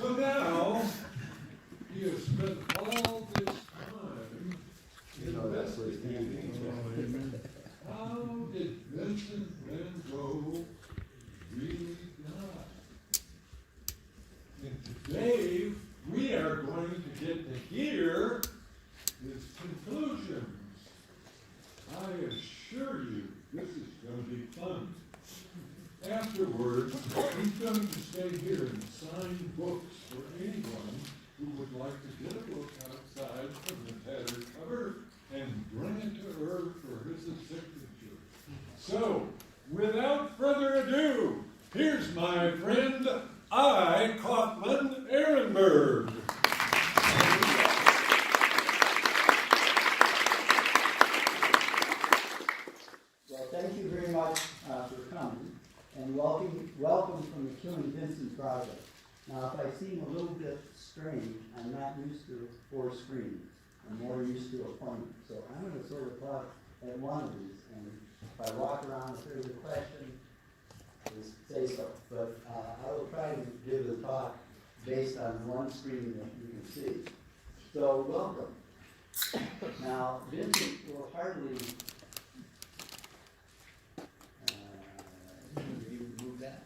So now, he has spent all this time investigating how did Vincent Van Gogh really die. And today, we are going to get to hear his conclusions. I assure you, this is going to be fun. Afterwards, he's going to stay here and sign books for anyone who would like to get a book outside from the tattered cover and bring it to her for his signature. So, without further ado, here's my friend, I. Kaufman Arenberg. Well, thank you very much for coming, and welcome from the Killing Vincent project. Now, if I seem a little bit strange, I'm not used to 4 screens. I'm more used to a pointer. So I'm going to sort of talk at one of these, and if I walk around if there's a question, just say so. But I will try to give the talk based on one screen that you can see. So welcome. Now, Vincent will hardly. You move that.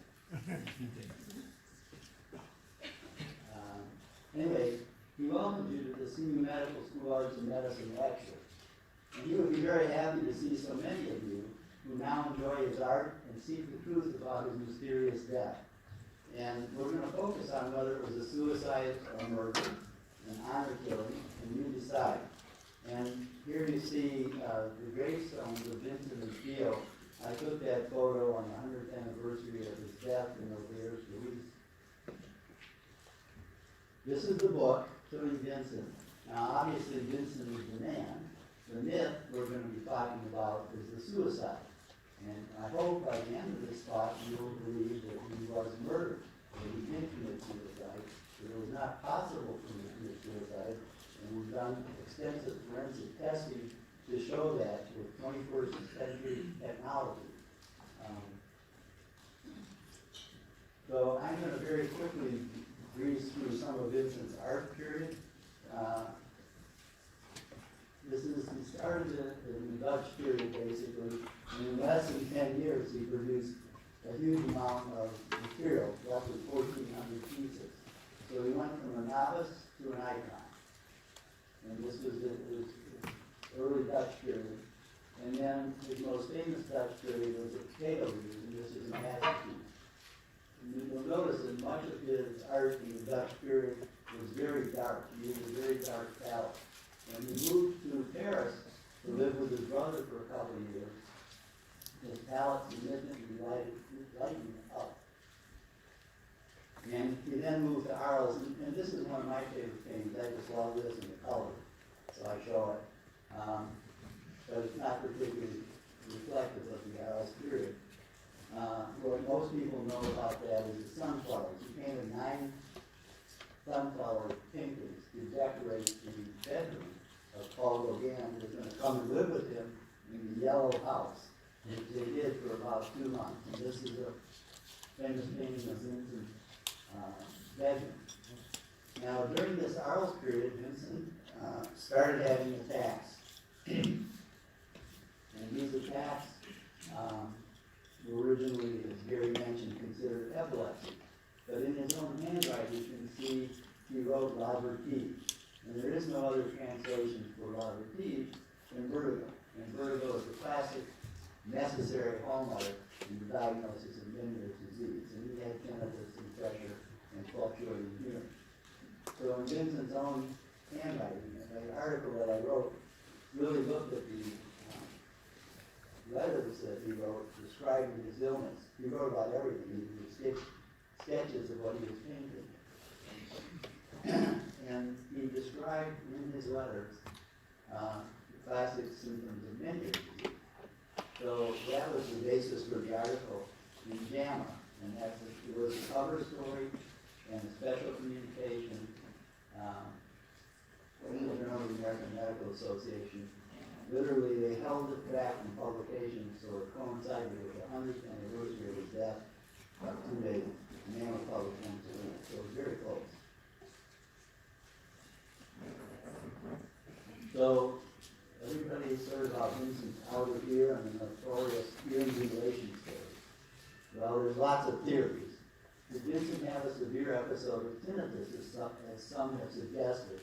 Anyway, he welcomes you to the Senior Medical School Arts and Medicine Lectureship. And he would be very happy to see so many of you who now enjoy his art and seek the truth about his mysterious death. And we're going to focus on whether it was a suicide or a murder, an honor killing, and you decide. And here you see the gravestones of Vincent and Theo. I took that photo on the 100th anniversary of his death in O'Bear's release. This is the book, Killing Vincent. Now, obviously, Vincent is the man. The myth we're going to be talking about is the suicide. And I hope by the end of this talk, you will believe that he was murdered, that he did commit suicide, that it was not possible for him to commit suicide. And we've done extensive forensic testing to show that with 21st century technology. So I'm going to very quickly breeze through some of Vincent's art period. He started in the Dutch period, basically, and in less than 10 years, he produced a huge amount of material, roughly 1,400 pieces. So he went from a novice to an icon. And this was his early Dutch period. And then his most famous Dutch period was the potato review, and this is a masterpiece. And you'll notice that much of his art in the Dutch period was very dark. He used a very dark palette. When he moved to Paris to live with his brother for a couple of years, his palette significantly lightened up. And he then moved to Arles, and this is one of my favorite things. I just love this and the color, so I show it. But it's not particularly reflective of the Arles period. What most people know about that is the sunflowers. He painted 9 sunflower paintings to decorate the bedroom of Paul Gogh, who was going to come and live with him in the yellow house, which they did for about 2 months. And this is a famous painting of Vincent's bedroom. Now, during this Arles period, Vincent started having attacks. And these attacks were originally, as Gary mentioned, considered epilepsy. But in his own handwriting, you can see he wrote Laverty. And there is no other translation for Laverty than vertigo. And vertigo is the classic necessary hallmark in the diagnosis of Meniere's disease. And he had tinnitus and pressure and fluctuating hearing. So in Vincent's own handwriting, the article that I wrote really looked at the letters that he wrote describing his illness. He wrote about everything. He did sketches of what he was painting. And he described in his letters the classic symptoms of Meniere's disease. So that was the basis for the article in JAMA. And it was a cover story and a special communication from the American Medical Association. Literally, they held it back from publication so it coincided with the 100th anniversary of his death, about 2 days. The name of the publication, so it was very close. So everybody's heard about Vincent's outer ear and the notorious ear mutilation story. Well, there's lots of theories. Did Vincent have a severe episode of tinnitus, as some have suggested,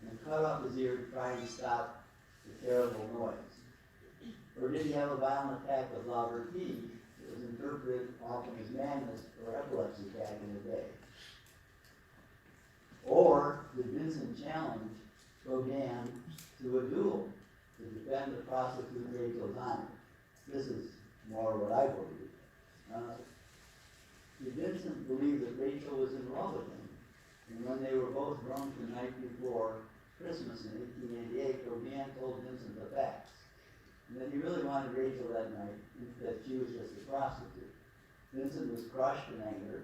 and cut off his ear to try and stop the terrible noise? Or did he have a violent attack of la vertige that was interpreted often as madness or epilepsy back in the day? Or did Vincent challenge Gogh to a duel to defend the prostitute Rachel's honor? This is more what I believe. Did Vincent believe that Rachel was in love with him? And when they were both drunk the night before Christmas in 1888, Gogh told Vincent the facts. And that he really wanted Rachel that night, and that she was just a prostitute. Vincent was crushed in anger.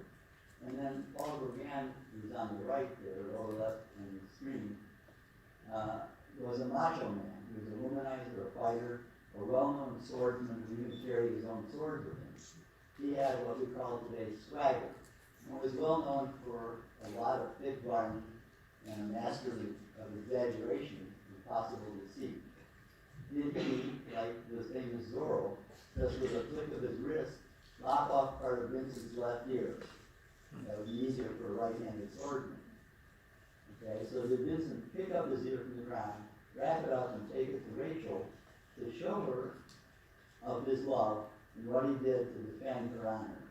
And then Paul Gogh, who's on the right there, lower left in the screen, was a macho man. He was a womanizer, a fighter, a well-known swordsman who even carried his own sword with him. He had what we call today swagger, and was well known for a lot of thick garment and a mastery of exaggeration impossible to see. Did he, like the famous Zorro, just with a flick of his wrist, lop off part of Vincent's left ear? That would be easier for a right-handed swordsman. Okay, so did Vincent pick up his ear from the ground, wrap it up, and take it to Rachel to show her of his love and what he did to defend her honor?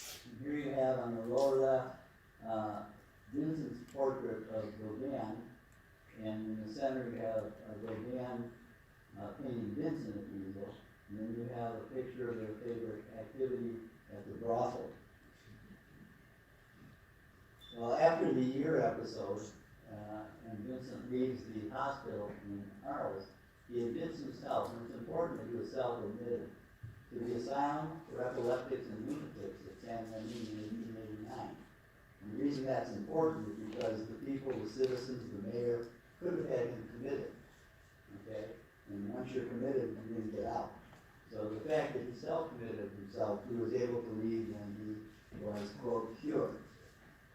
And here you have on the lower left Vincent's portrait of Gauguin, and in the center you have Gauguin painting Vincent at the easel, and then you have a picture of their favorite activity at the brothel. Well, after the ear episode, and Vincent leaves the hospital in Arles, he admits himself, and it's important that he was self-admitted, to the asylum for epileptics and lunatics at San Bernardino in 1889. And the reason that's important is because the people, the citizens, the mayor, could have had him committed. Okay? And once you're committed, you didn't get out. So the fact that he self-committed himself, he was able to leave when he was, quote, cured.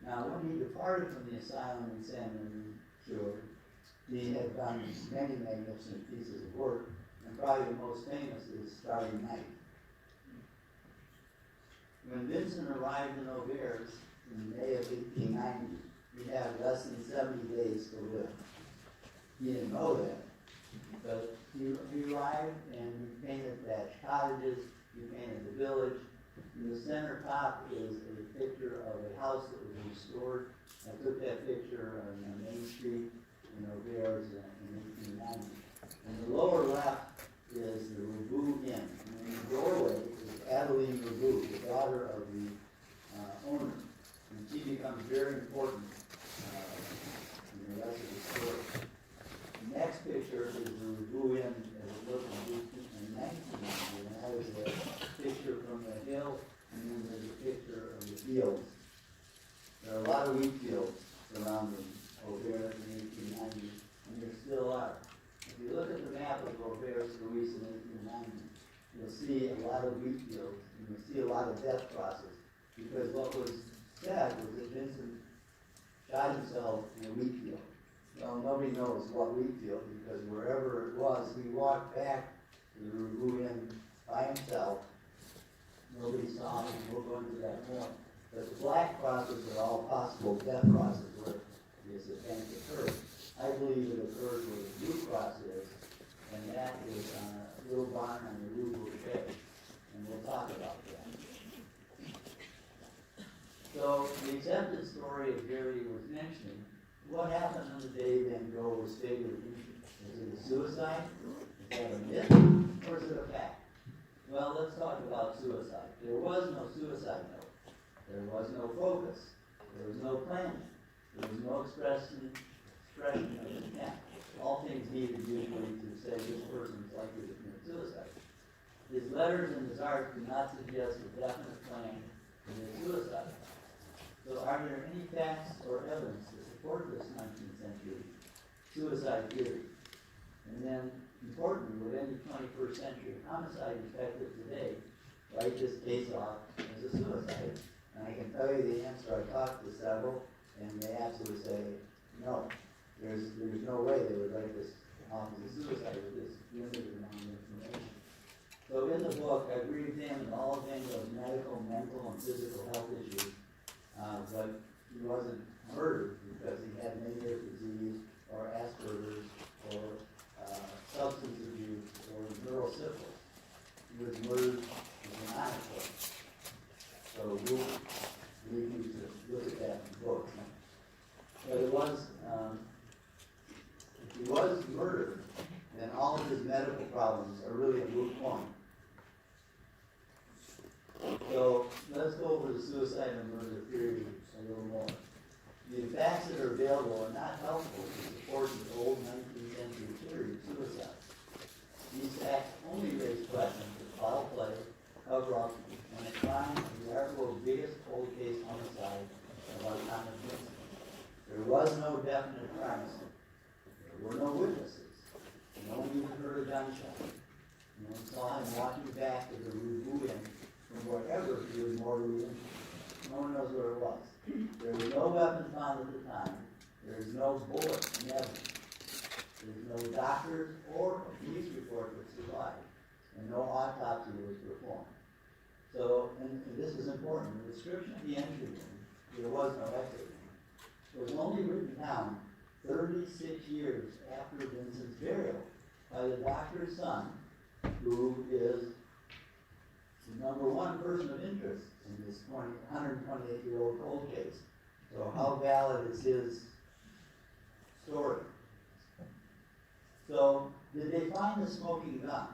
Now, when he departed from the asylum in San Bernardino, cured, he had done many magnificent pieces of work, and probably the most famous is Starry Night. When Vincent arrived in Auvers in May of 1890, he had less than 70 days to live. He didn't know that, but he arrived and he painted thatched cottages, he painted the village. In the center top is a picture of a house that was restored. I took that picture on Main Street in Auvers in 1890. And the lower left is the Rabou Inn. And in the doorway is Adeline Rabou, the daughter of the owner. And she becomes very important in the rest of the story. The next picture is the Rabou Inn as it looked in 1990. And that is a picture from the hill, and then there's a picture of the fields. There are a lot of wheat fields surrounding Auvers in 1890, and there still are. If you look at the map of Auvers, Louis, in 1890, you'll see a lot of wheat fields, and you'll see a lot of death crosses, because what was said was that Vincent shot himself in a wheat field. Well, nobody knows what wheat field, because wherever it was, he walked back to the Rabou Inn by himself. Nobody saw him, we'll go into that more. But the black crosses are all possible death crosses where this event occurred. I believe it occurred where the blue cross is, and that is on a little barn on the Rue Boucher. And we'll talk about that. So the acceptance story, as Gary was mentioning, what happened on the day Van Gogh was fatally injured? Is it a suicide? Is that a myth? Or is it a fact? Well, let's talk about suicide. There was no suicide note. There was no focus. There was no planning. There was no expression of intent. All things needed usually to say this person is likely to commit suicide. His letters and his art do not suggest a definite plan to commit suicide. So are there any facts or evidence to support this 19th century suicide theory? And then, importantly, would any 21st century homicide detective today write this case off as a suicide? And I can tell you the answer. I talked to several, and they absolutely say no. there's no way they would write this off as a suicide with this limited amount of information. So in the book, I've re-examined all of Van Gogh's medical, mental, and physical health issues, but he wasn't murdered because he had Meniere's disease, or Asperger's, or substance abuse, or neurosyphilis. He was murdered demonically. So we need to look at that in the book. But it was, if he was murdered, then all of his medical problems are really a moot point. So let's go over the suicide and murder theory a little more. The facts that are available are not helpful to support the old 19th century theory of suicide. These facts only raise questions of foul play, cover-up, and a crime of the arguably biggest cold case homicide of our time of history. There was no definite crime scene. There were no witnesses. No one even heard a gunshot. No one saw him walking back to the Rue from wherever he was mortally injured. No one knows where it was. There was no weapon found at the time. There is no bullet in evidence. There is no doctors or a police report that survived, and no autopsy was performed. So, and this is important, the description of the entry room, there was no exit room, was only written down 36 years after Vincent's burial by the doctor's son, who is the #1 person of interest in this 128-year-old cold case. So how valid is his story? So, did they find the smoking gun?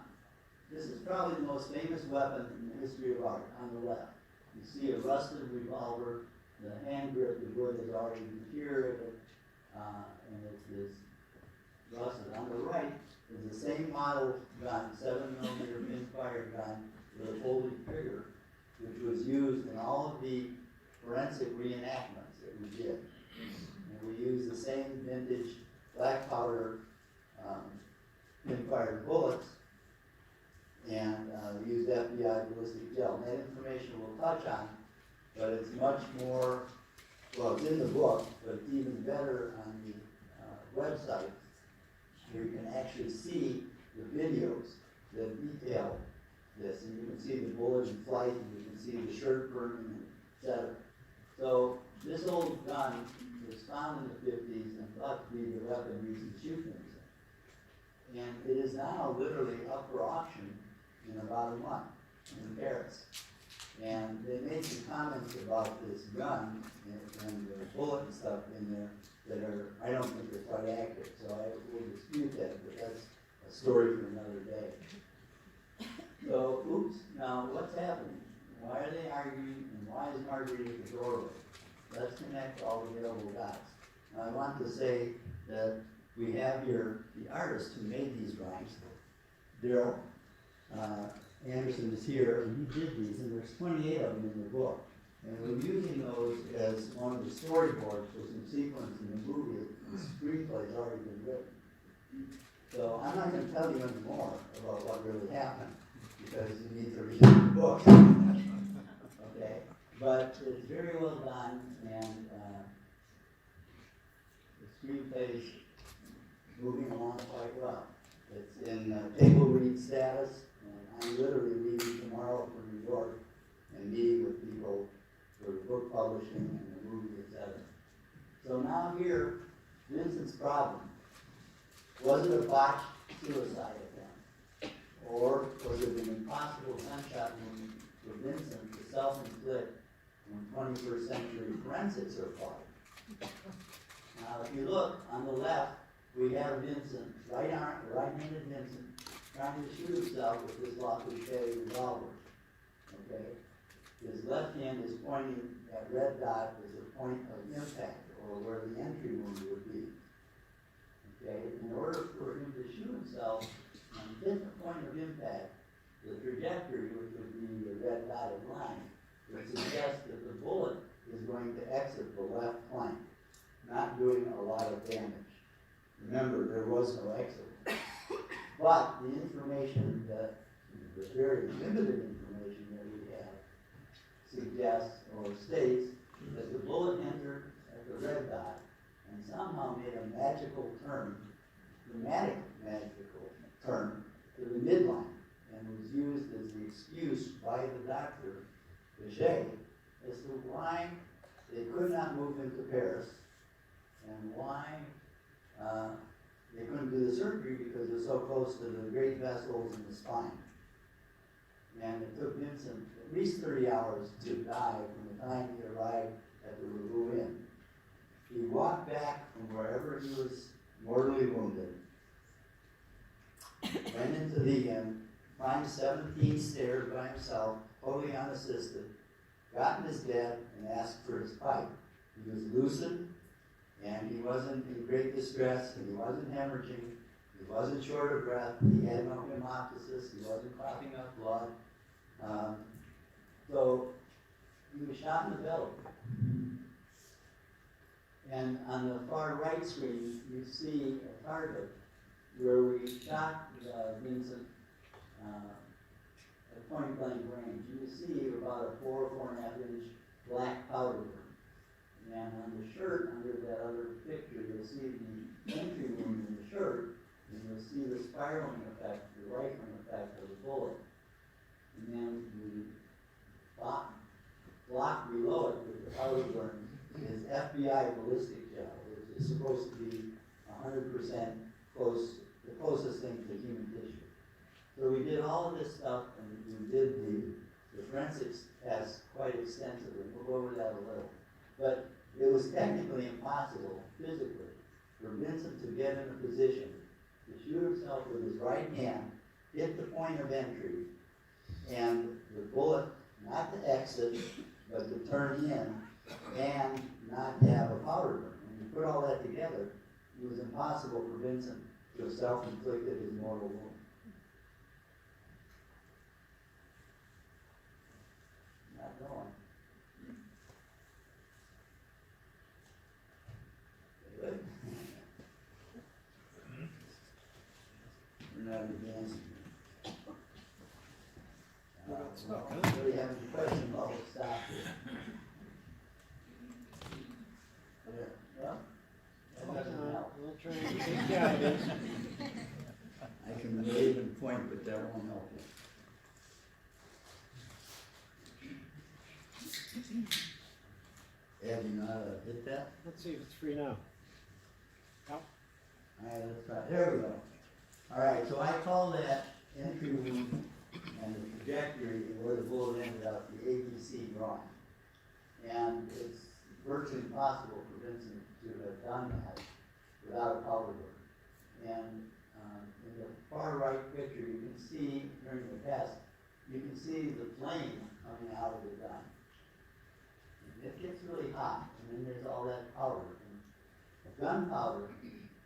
This is probably the most famous weapon in the history of art, on the left. You see a rusted revolver, the hand grip, the wood has already deteriorated, and it is rusted. On the right is the same model gun, 7mm pin-fired gun with a folded trigger, which was used in all of the forensic reenactments that we did. And we used the same vintage black powder pin-fired bullets, and we used FBI ballistic gel. And that information we'll touch on, but it's much more, well, it's in the book, but it's even better on the website, where you can actually see the videos that detail this. And you can see the bullet in flight, and you can see the shirt burning, etc. So this old gun was found in the 50s and thought to be the weapon used to shoot things. And it is now literally up for auction in about a month in Paris. And they made some comments about this gun and the bullet and stuff in there that are, I don't think they're quite accurate, so I will dispute that, but that's a story for another day. So, oops, now what's happening? Why are they arguing, and why is Marguerite at the doorway? Let's connect all the available dots. Now I want to say that we have here the artist who made these drawings. Daryl Anderson is here, and he did these, and there's 28 of them in the book. And we're using those as one of the storyboards for some sequence in the movie. The screenplay has already been written. So I'm not going to tell you any more about what really happened, because you need to read the book. Okay? But it's very well done, and the screenplay is moving along quite well. It's in table read status, and I'm literally leaving tomorrow for New York and meeting with people for the book publishing and the movie, etc. So now here, Vincent's problem. Was it a botched suicide attempt? Or was it an impossible gunshot wound for Vincent to self-inflict when 21st century forensics are applied? Now if you look on the left, we have Vincent, right-handed Vincent, trying to shoot himself with this Lafayette revolver. Okay? His left hand is pointing at red dot as a point of impact, or where the entry wound would be. Okay? In order for him to shoot himself and hit the point of impact, the trajectory, which would be the red dotted line, would suggest that the bullet is going to exit the left flank, not doing a lot of damage. Remember, there was no exit. But the information that, the very limited information that we have, suggests or states that the bullet entered at the red dot and somehow made a magical turn, dramatic magical turn to the midline, and was used as the excuse by the doctor, Gogh, as to why they could not move into Paris and why they couldn't do the surgery because it was so close to the great vessels in the spine. And it took Vincent at least 30 hours to die from the time he arrived at the Revue Inn. He walked back from wherever he was mortally wounded, went into the inn, climbed 17 stairs by himself, totally unassisted, got in his bed and asked for his pipe. He was lucid, and he wasn't in great distress, and he wasn't hemorrhaging, he wasn't short of breath, he had no hemoptysis, he wasn't coughing up blood. So he was shot in the belly. And on the far right screen, you see a target where we shot Vincent at point blank range. You see about a 4.5 inch black powder burn. And on the shirt, under that other picture, you'll see the entry wound in the shirt, and you'll see the spiraling effect, the rifling effect of the bullet. And then the block below it with the powder burn is FBI ballistic gel, which is supposed to be 100% close, the closest thing to human tissue. So we did all of this stuff, and we did the forensics test quite extensively. We'll go over that a little. But it was technically impossible, physically, for Vincent to get in a position to shoot himself with his right hand, hit the point of entry, and the bullet not to exit, but to turn in, and not have a powder burn. When you put all that together, it was impossible for Vincent to have self-inflicted his mortal wound. Not going. Good. We're not advancing. Really have any question, well, we'll stop here. Well, that doesn't help. We'll try and take care of this. I can wave and point, but that won't help you. Ed, you know how to hit that? Let's see if it's free now. Yep. All right, let's try. There we go. All right, so I call that entry wound and the trajectory where the bullet ended up, the ABC drawing. And it's virtually impossible for Vincent to have done that without a powder burn. And in the far right picture, you can see during the test, you can see the flame coming out of the gun. And it gets really hot, and then there's all that powder. And the gunpowder,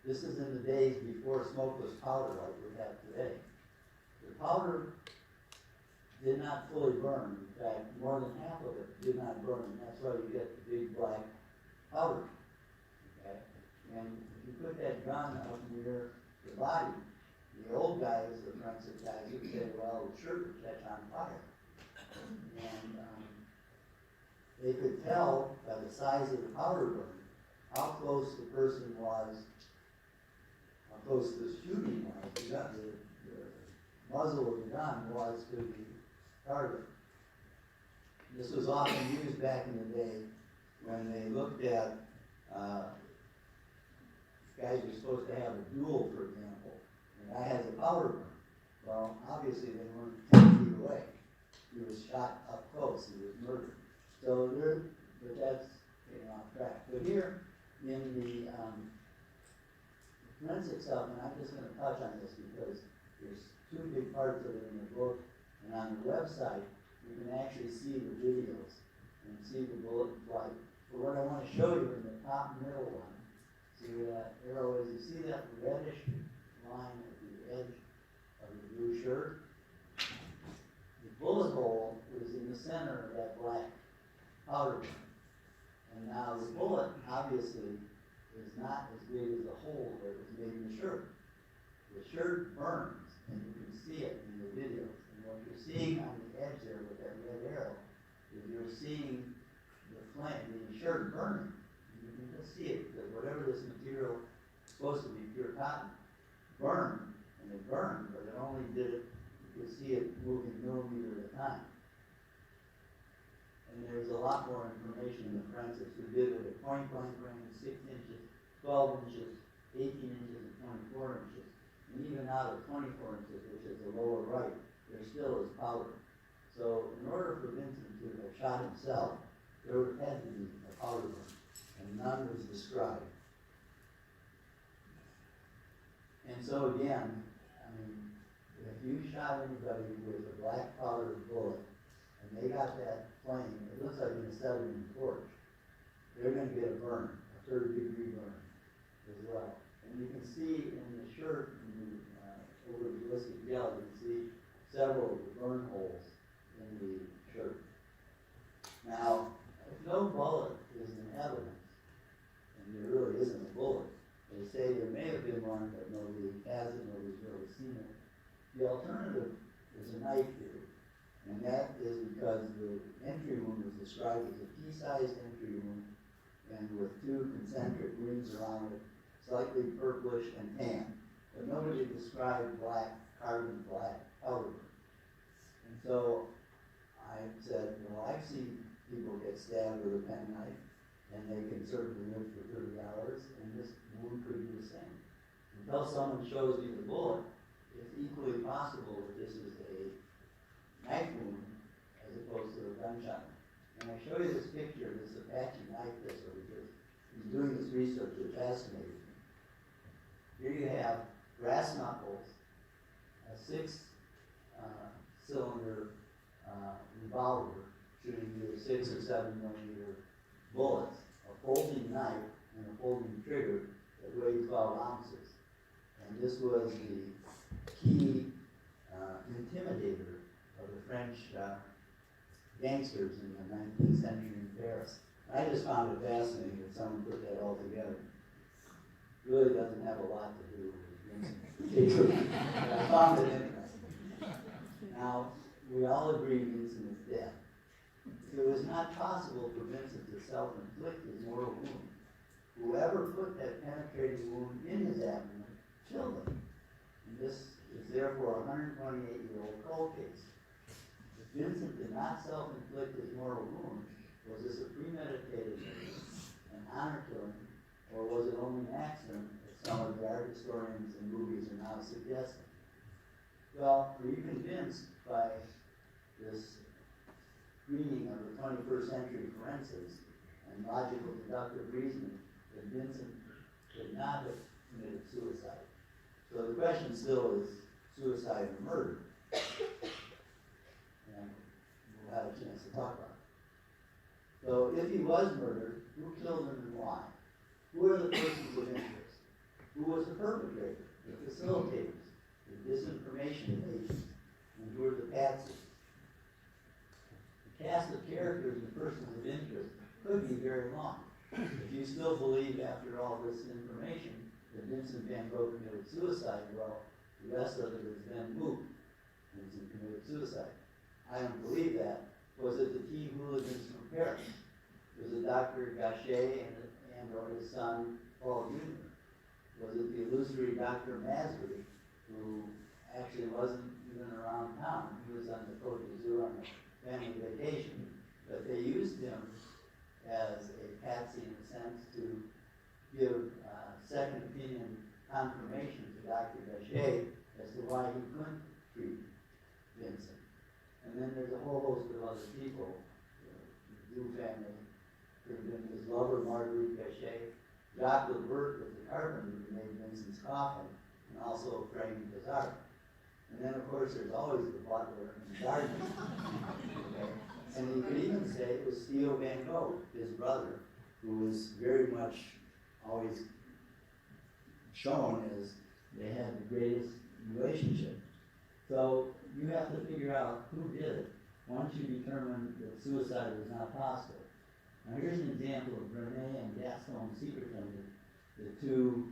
this is in the days before smokeless powder like we have today. The powder did not fully burn. In fact, more than half of it did not burn. And that's why you get the big black powder. Okay? And if you put that gun up near the body, the old guys, the forensic guys, would say, well, the shirt would catch on fire. And they could tell by the size of the powder burn how close the person was, how close the shooting was, the muzzle of the gun was to the target. This was often used back in the day when they looked at guys were supposed to have a duel, for example. The guy has a powder burn. Well, obviously they weren't 10 feet away. He was shot up close. He was murdered. So there, but that's getting off track. But here in the forensic stuff, and I'm just going to touch on this because there's two big parts of it in the book, and on the website you can actually see the videos and see the bullet flight. But what I want to show you in the top middle one, see where that arrow is, you see that reddish line at the edge of the blue shirt? The bullet hole is in the center of that black powder burn. And now the bullet, obviously, is not as big as the hole that was made in the shirt. The shirt burns, and you can see it in the videos. And what you're seeing on the edge there with that red arrow is you're seeing the flame, the shirt burning. And you can just see it, because whatever this material is supposed to be, pure cotton, burned, and it burned, but it only did it, you could see it moving millimeter at a time. And there's a lot more information in the forensics. We did it at point blank range, 6 inches, 12 inches, 18 inches, and 24 inches. And even out of 24 inches, which is the lower right, there still is powder. So in order for Vincent to have shot himself, there would have had to be a powder burn, and none was described. And so again, I mean, if you shot anybody with a black powder bullet, and they got that flame, it looks like an acetylene torch, they're going to get a burn, a 3rd-degree burn as well. And you can see in the shirt, over the ballistic gel, you can see several of the burn holes in the shirt. Now, if no bullet is in evidence, and there really isn't a bullet, they say there may have been one, but nobody has it, nobody's really seen it. The alternative is a knife theory, and that is because the entry wound was described as a pea-sized entry wound, and with 2 concentric rings around it, slightly purplish and tan. But nobody described black, carbon black powder. And so I said, well, I've seen people get stabbed with a penknife, and they can certainly live for 30 hours, and this wound could be the same. Until someone shows me the bullet, it's equally possible that this is a knife wound as opposed to a gunshot wound. And I show you this picture of this Apache knife pistol because he's doing this research that fascinated me. Here you have brass knuckles, a 6-cylinder revolver shooting either 6 or 7 millimeter bullets, a folding knife, and a folding trigger that weighed 12 ounces. And this was the key intimidator of the French gangsters in the 19th century in Paris. I just found it fascinating that someone put that all together. Really doesn't have a lot to do with Vincent. I found it interesting. Now, we all agree Vincent is dead. It was not possible for Vincent to self-inflict his mortal wound. Whoever put that penetrating wound in his abdomen killed him. And this is therefore a 128-year-old cold case. If Vincent did not self-inflict his mortal wound, was this a premeditated an honor killing, or was it only an accident, as some of the art historians and movies are now suggesting? Well, were you convinced by this reading of the 21st century forensics and logical deductive reasoning that Vincent could not have committed suicide? So the question still is suicide or murder. And we'll have a chance to talk about it. So if he was murdered, who killed him and why? Who are the persons of interest? Who was the perpetrator, the facilitators, the disinformation agents, and who are the patsies? The cast of characters and persons of interest could be very long. If you still believe after all this information that Vincent van Gogh committed suicide, well, the rest of it is then moot. Vincent committed suicide. I don't believe that. Was it the teen hooligans from Paris? Was it Dr. Gogh and or his son, Paul Jr.? Was it the illusory Dr. Masbury, who actually wasn't even around town? He was on the Côte d'Azur on a family vacation, but they used him as a patsy in a sense to give second opinion confirmation to Dr. Gogh as to why he couldn't treat Vincent. And then there's a whole host of other people. The Gogh family could have been his lover, Marguerite Gogh, Jacques Lebert was the carpenter who made Vincent's coffin and also framed his art. And then, of course, there's always the butler and the gardener. Okay? And you could even say it was Theo Van Gogh, his brother, who was very much always shown as they had the greatest relationship. So you have to figure out who did it once you determine that suicide was not possible. Now here's an example of René and Gaston Secreton, the two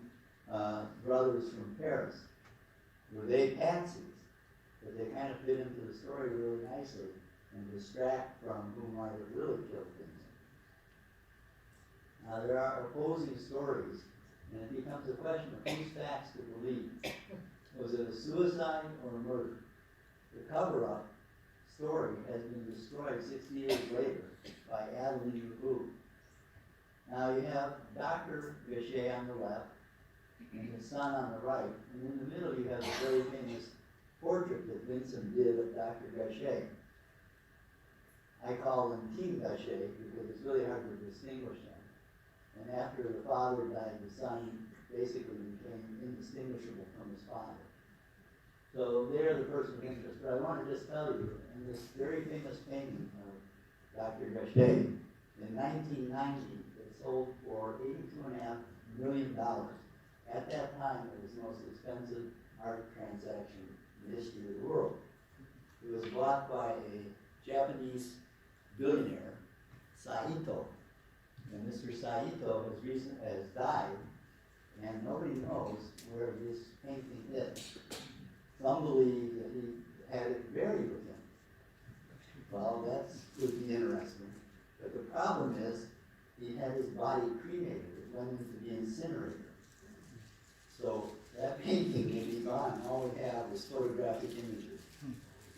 brothers from Paris. Were they patsies? But they kind of fit into the story really nicely and distract from who might have really killed Vincent. Now Now, there are opposing stories, and it becomes a question of whose facts to believe. Was it a suicide or a murder? The cover-up story has been destroyed 60 years later by Adeline Gogh. Now you have Dr. Gogh on the left, and his son on the right, and in the middle you have a very famous portrait that Vincent did of Dr. Gogh. I call them Team Gogh because it's really hard to distinguish them. And after the father died, the son basically became indistinguishable from his father. So they're the person of interest. But I want to just tell you, in this very famous painting of Dr. Gogh, in 1990, it sold for $82.5 million. At that time, it was the most expensive art transaction in the history of the world. It was bought by a Japanese billionaire, Saito. And Mr. Saito has died, and nobody knows where this painting is. Some believe that he had it buried with him. Well, that would be interesting. But the problem is, he had his body cremated. It went into the incinerator. So that painting may be gone. All we have is photographic images.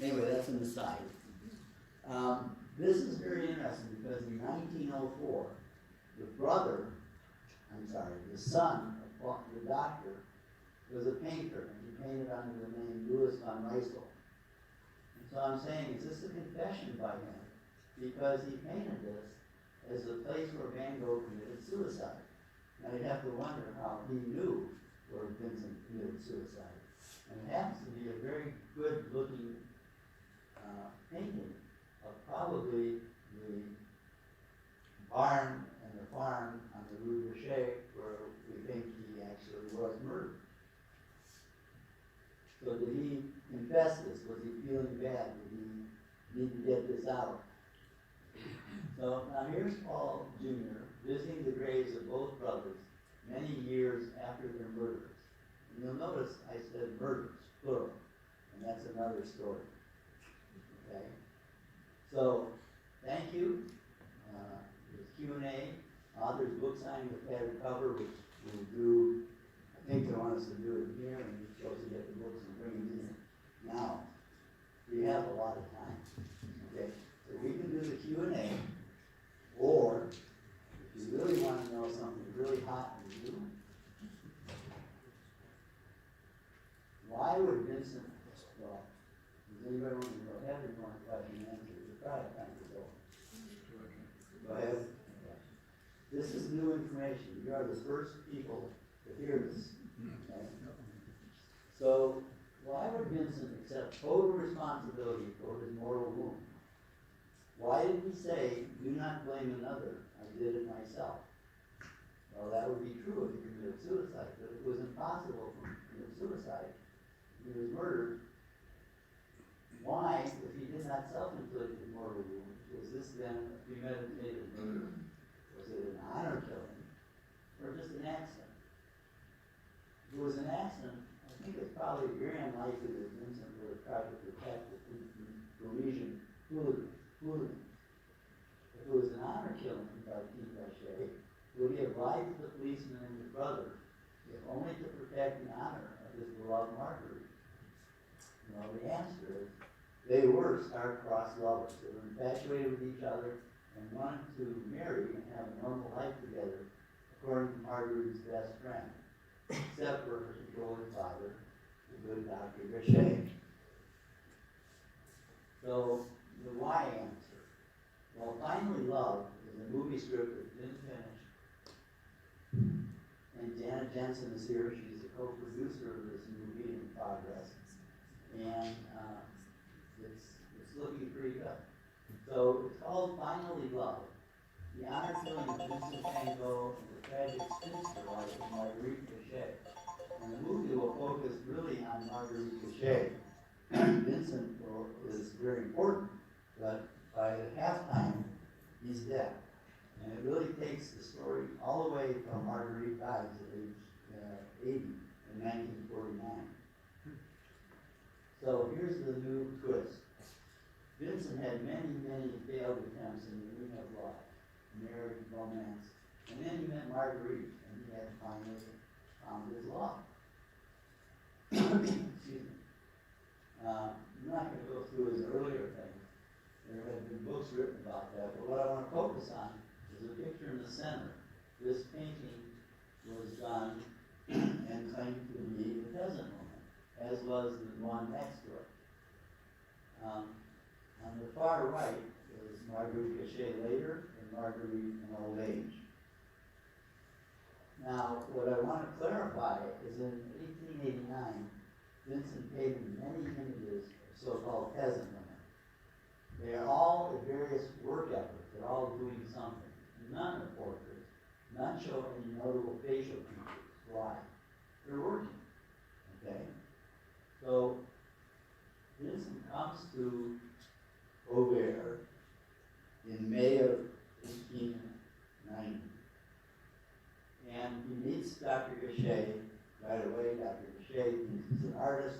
Anyway, that's an aside. This is very interesting because in 1904, the son of the doctor was a painter, and he painted under the name Louis von Rysel. And so I'm saying, is this a confession by him? Because he painted this as a place where Van Gogh committed suicide. Now you'd have to wonder how he knew where Vincent committed suicide. And it happens to be a very good looking painting of probably the barn and the farm on the Rue Boucher where we think he actually was murdered. So did he confess this? Was he feeling bad? Did he need to get this out? So now here's Paul Jr. visiting the graves of both brothers many years after their murders. And you'll notice I said murders, plural, and that's another story. Okay? So, thank you. There's Q&A. Author's book signing with padded cover, which we'll do. I think they want us to do it here, and you're supposed to get the books and bring them in. Now, we have a lot of time. Okay? So we can do the Q&A, or if you really want to know something really hot and new, why would Vincent, well, does anybody want to go ahead and want to question and answer? You're probably time to go. Go ahead. Okay. This is new information. You are the first people to hear this. Okay? So, why would Vincent accept total responsibility for his mortal wound? Why did he say, do not blame another, I did it myself? Well, that would be true if he committed suicide, but it was impossible for him to commit suicide. He was murdered. Why, if he did not self-inflict his mortal wound, was this then a premeditated murder? Was it an honor killing, or just an accident? If it was an accident, I think it's probably very unlikely that Vincent would have tried to protect the Parisian hooligan. If it was an honor killing by T. Gachet, would he have lied to the policeman and his brother, if only to protect the honor of his beloved Marguerite? Well, the answer is, they were star-crossed lovers. They were infatuated with each other and wanted to marry and have a normal life together, according to Marguerite's best friend, except for her controlling father, the good Dr. Gachet. So, the why answer. Well, Finally Love is a movie script that didn't finish. And Janet Jensen is here. She's the co-producer of this movie in progress. And it's looking pretty good. So it's called Finally Love. The honor killing of Vincent van Gogh and the tragic spinster life of Marguerite Gachet. And the movie will focus really on Marguerite Gachet. Vincent is very important, but by halftime, he's dead. And it really takes the story all the way from Marguerite dies at age 80 in 1949. So here's the new twist. Vincent had many, many failed attempts in the arena of love, marriage, romance, And then he met Marguerite, and he had finally found his love. Excuse me. I'm not going to go through his earlier things. There have been books written about that, but what I want to focus on is the picture in the center. This painting was done and claimed to be the peasant woman, as was the one next to it. On the far right is Marguerite Cachet later and Marguerite in old age. Now, what I want to clarify is in 1889, Vincent painted many images of so-called peasant women. They are all at various work efforts. They're all doing something. None are portraits. None show any notable facial features. Why? They're working. Okay? So, Vincent comes to Auvers in May of 1890. And he meets Dr. Cachet right away. Dr. Cachet, he's an artist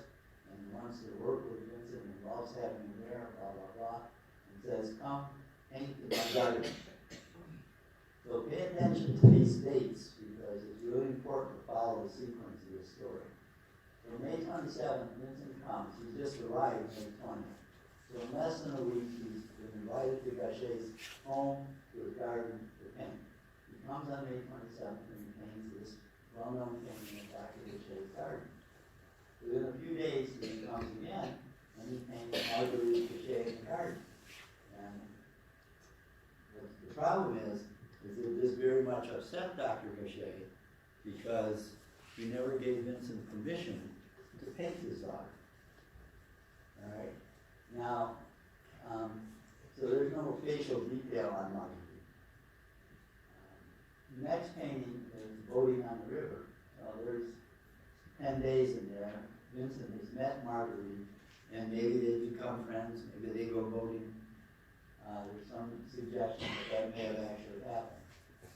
and wants to work with Vincent and loves having him there, blah, blah, blah. And says, come paint in my garden. So pay attention to these dates because it's really important to follow the sequence of the story. So May 27th, Vincent comes. He's just arrived May 20th. So in less than a week, he's been invited to Cachet's home, to his garden, to paint. He comes on May 27th and he paints this well-known painting of Dr. Cachet's garden. Within a few days, he comes again and he paints Marguerite Cachet in the garden. And the problem is that this very much upset Dr. Cachet because he never gave Vincent permission to paint his daughter. All right? Now, so there's no facial detail on Marguerite. The next painting is Boating on the River. There's 10 days in there. Vincent has met Marguerite, and maybe they become friends, maybe they go boating. There's some suggestion that may have actually happened.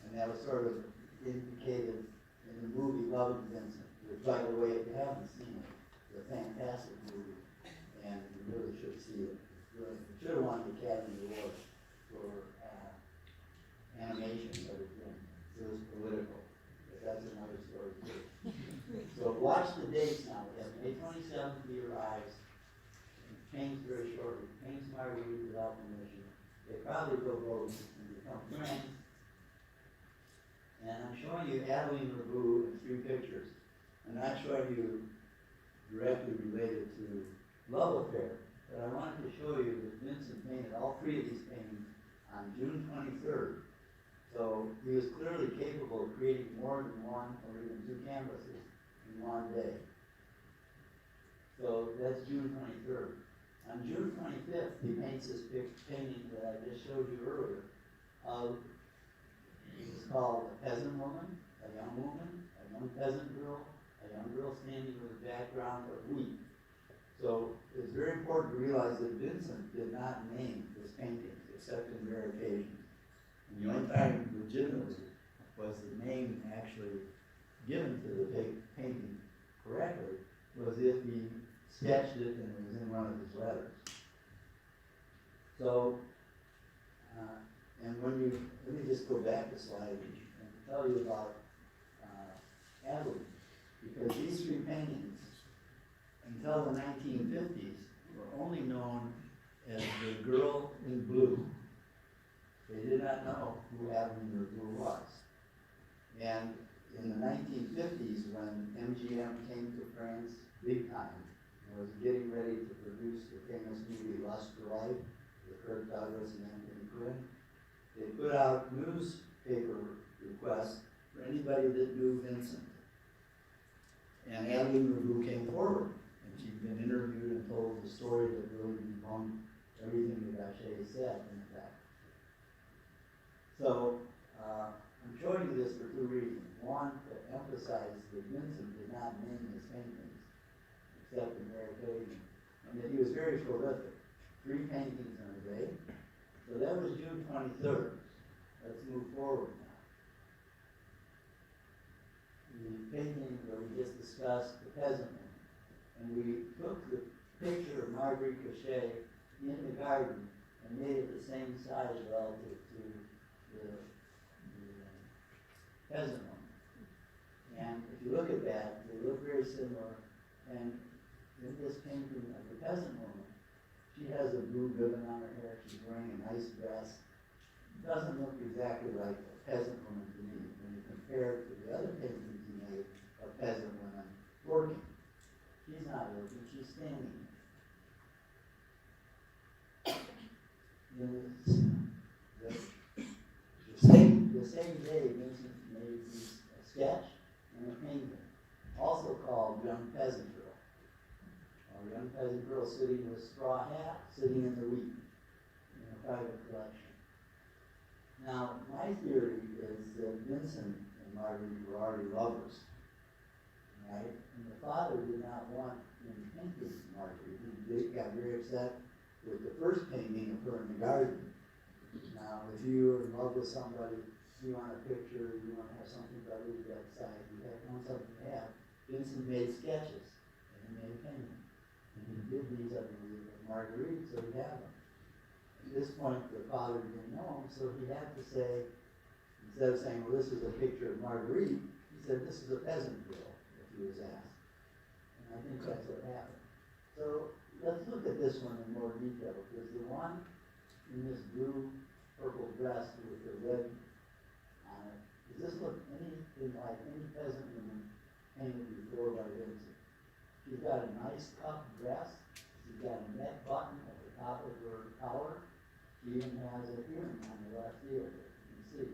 And that was sort of indicated in the movie Loving Vincent, which, by the way, if you haven't seen it, it's a fantastic movie, and you really should see it. It should have won the Academy Award for animation, but it didn't. It was political, but that's another story too. So watch the dates now. We have May 27th, he arrives, and paints very shortly, paints Marguerite without permission. They probably go both and become friends. And I'm showing you Adeline Leroux in 3 pictures. I'm not showing you directly related to love affair, but I wanted to show you that Vincent painted all 3 of these paintings on June 23rd. So he was clearly capable of creating more than 1 or even 2 canvases in one day. So that's June 23rd. On June 25th, he paints this painting that I just showed you earlier. It's called A Peasant Woman, a young peasant girl, a young girl standing with a background of wheat. So it's very important to realize that Vincent did not name his paintings except in rare occasions. And the only time legitimately was the name actually given to the painting correctly was if he sketched it and it was in one of his letters. So, and when you, let me just go back a slide and tell you about Adeline, because these 3 paintings, until the 1950s, were only known as the girl in blue. They did not know who Adeline Leroux was. And in the 1950s, when MGM came to France big time, and was getting ready to produce the famous movie Lust for Life with Kirk Douglas and Anthony Quinn, they put out newspaper requests for anybody that knew Vincent. And Adeline Leroux came forward, and she'd been interviewed and told the story that really debunked everything that Cachet said, in fact. So, I'm showing you this for 2 reasons. One, to emphasize that Vincent did not name his paintings, except in rare occasions, and that he was very prolific. 3 paintings in a day. So that was June 23rd. Let's move forward now. The painting that we just discussed, The Peasant Woman, and we took the picture of Marguerite Cachet in the garden and made it the same size relative to the peasant woman. And if you look at that, they look very similar. And in this painting of the peasant woman, she has a blue ribbon on her hair. She's wearing a nice dress. Doesn't look exactly like a peasant woman to me when you compare it to the other paintings he made of peasant women working. She's not working, she's standing. The same day, Vincent made a sketch and a painting, also called Young Peasant Girl. A young peasant girl sitting with a straw hat, sitting in the wheat in a private collection. Now, my theory is that Vincent and Marguerite were already lovers, right? And the father did not want him painting Marguerite. He got very upset with the first painting of her in the garden. Now, if you are in love with somebody, you want a picture, you want to have something better to that side, you want something to have. Vincent made sketches, and he made a painting. And he did these, I believe, of Marguerite, so he had them. At this point, the father didn't know him, so he had to say, instead of saying, well, this is a picture of Marguerite, he said, this is a peasant girl, if he was asked. And I think that's what happened. So let's look at this one in more detail, because the one in this blue, purple dress with the red on it, does this look anything like any peasant woman painted before by Vincent? She's got a nice cuff dress, she's got a neck button at the top of her collar, she even has a earring on the left ear, that you can see.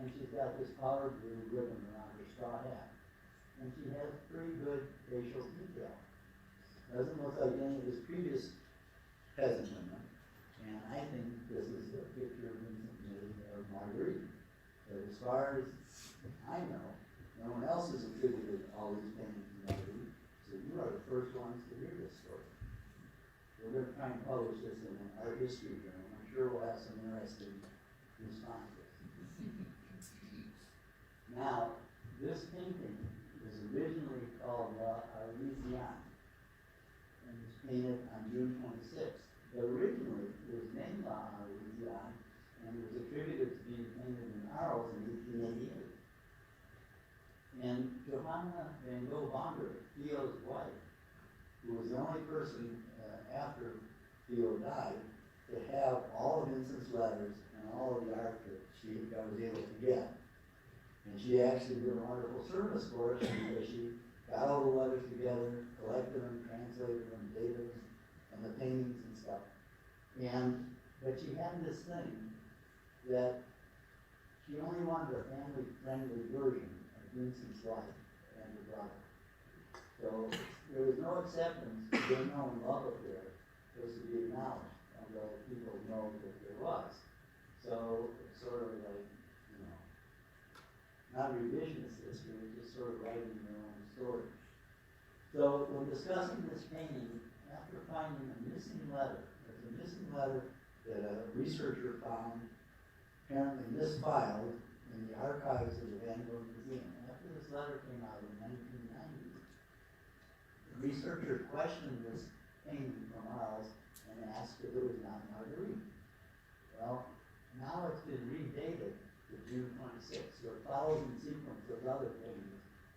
And she's got this powder blue ribbon around her straw hat. And she has pretty good facial detail. Doesn't look like any of his previous peasant women. And I think this is a picture Vincent made of Marguerite. But as far as I know, no one else has attributed all these paintings to Marguerite. So you are the first ones to hear this story. We're going to try and publish this in an art history journal. I'm sure we'll have some interesting responses. Now, this painting was originally called La Arlesienne and was painted on June 26th. But originally, it was named La Arlesienne and it was attributed to being painted in Arles in 1888. And Johanna van Gogh, Theo's wife, who was the only person after Theo died to have all of Vincent's letters and all of the art that she was able to get. And she actually did a wonderful service for us because she got all the letters together, collected them, translated them, dated them, and the paintings and stuff. But she had this thing that she only wanted a family-friendly version of Vincent's life and her brother. So there was no acceptance, there was no love affair, it was to be acknowledged, although people know that there was. So it's sort of like, not revisionist history, just sort of writing their own story. So when discussing this painting, after finding a missing letter, there's a missing letter that a researcher found, apparently misfiled in the archives of the Van Gogh Museum. After this letter came out in 1990, the researcher questioned this painting from Arles and asked if it was not Marguerite. Well, now it's been redated to June 26th, so it follows in sequence with other paintings